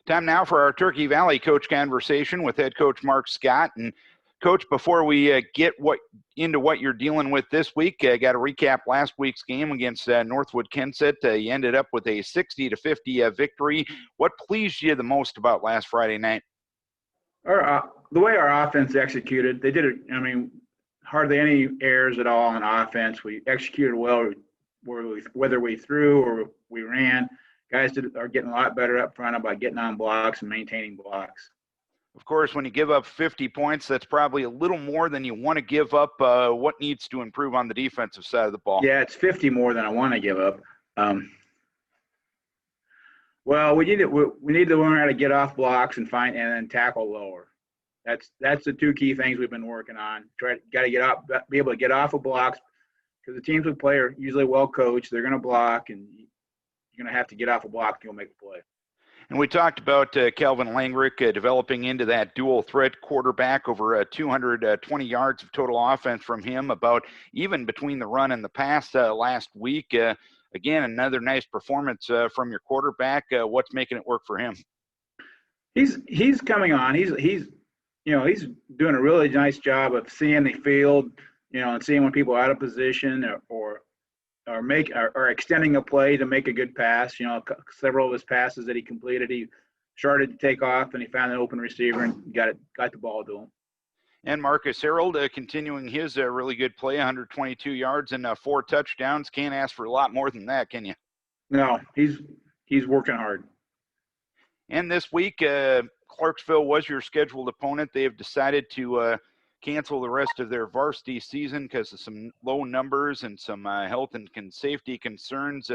Time now for our Turkey Valley coach conversation with head coach Mark Scott. And Coach, before we get into what you're dealing with this week, I got to recap last week's game against Northwood Kensett. You ended up with a 60-50 victory. What pleased you the most about last Friday night? The way our offense executed, they did it. I mean, hardly any errors at all on offense. We executed well, whether we threw or we ran. Guys are getting a lot better up front about getting on blocks and maintaining blocks. Of course, when you give up 50 points, that's probably a little more than you want to give up. What needs to improve on the defensive side of the ball? Yeah, it's 50 more than I want to give up. Well, we need to learn how to get off blocks and then tackle lower. That's the two key things we've been working on. Got to be able to get off of blocks, because the teams we play are usually well coached. They're going to block, and you're going to have to get off a block and you'll make a play. And we talked about Calvin Langrick developing into that dual threat quarterback, over 220 yards of total offense from him, about even between the run and the pass last week. Again, another nice performance from your quarterback. What's making it work for him? He's coming on. He's doing a really nice job of seeing the field, and seeing when people are out of position or extending a play to make a good pass. Several of his passes that he completed, he started to take off and he found an open receiver and got the ball to him. And Marcus Harold continuing his really good play, 122 yards and 4 touchdowns. Can't ask for a lot more than that, can you? No, he's working hard. And this week, Clarksville was your scheduled opponent. They have decided to cancel the rest of their varsity season because of some low numbers and some health and safety concerns.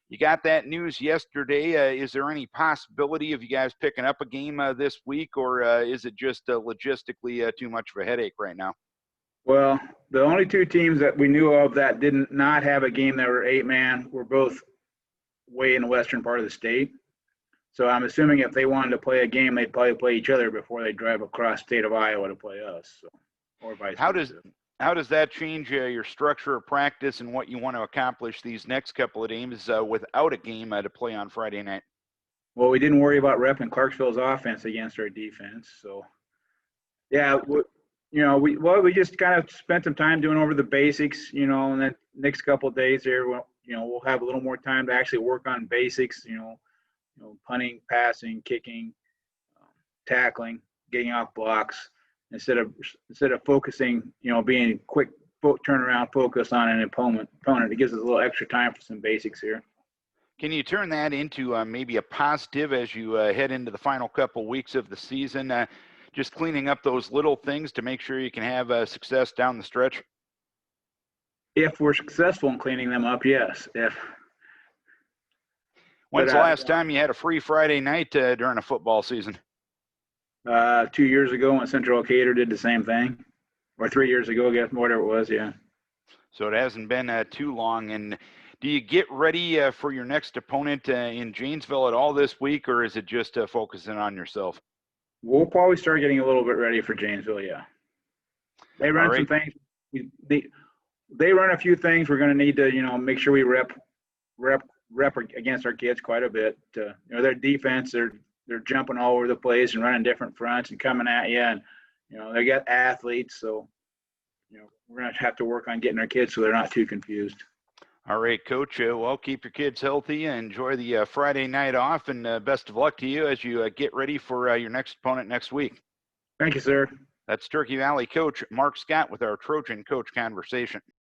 You got that news yesterday. Is there any possibility of you guys picking up a game this week, or is it just logistically too much of a headache right now? Well, the only two teams that we knew of that did not have a game that were 8-man were both way in the western part of the state. So I'm assuming if they wanted to play a game, they'd probably play each other before they drive across the state of Iowa to play us. So, or vice versa. How does that change your structure of practice and what you want to accomplish these next couple of games without a game to play on Friday night? Well, we didn't worry about repping Clarksville's offense against our defense. So, yeah, we just kind of spent some time doing over the basics, and then next couple of days here, we'll have a little more time to actually work on basics, punting, passing, kicking, tackling, getting off blocks, instead of focusing, being quick turnaround focus on an opponent. It gives us a little extra time for some basics here. Can you turn that into maybe a positive as you head into the final couple weeks of the season? Just cleaning up those little things to make sure you can have success down the stretch? If we're successful in cleaning them up, yes. When's the last time you had a free Friday night during a football season? 2 years ago when Central Decatur did the same thing, or 3 years ago, I guess, whatever it was, yeah. So it hasn't been too long. And do you get ready for your next opponent in Janesville at all this week, or is it just focusing on yourself? We'll probably start getting a little bit ready for Janesville, yeah. They run some things. They run a few things. We're going to need to, make sure we rep against our kids quite a bit. Their defense, they're jumping all over the place and running different fronts and coming at you, and they got athletes, so we're going to have to work on getting our kids so they're not too confused. All right, Coach. Well, keep your kids healthy and enjoy the Friday night off, and best of luck to you as you get ready for your next opponent next week. Thank you, sir. That's Turkey Valley coach Mark Scott with our Trojan Coach Conversation.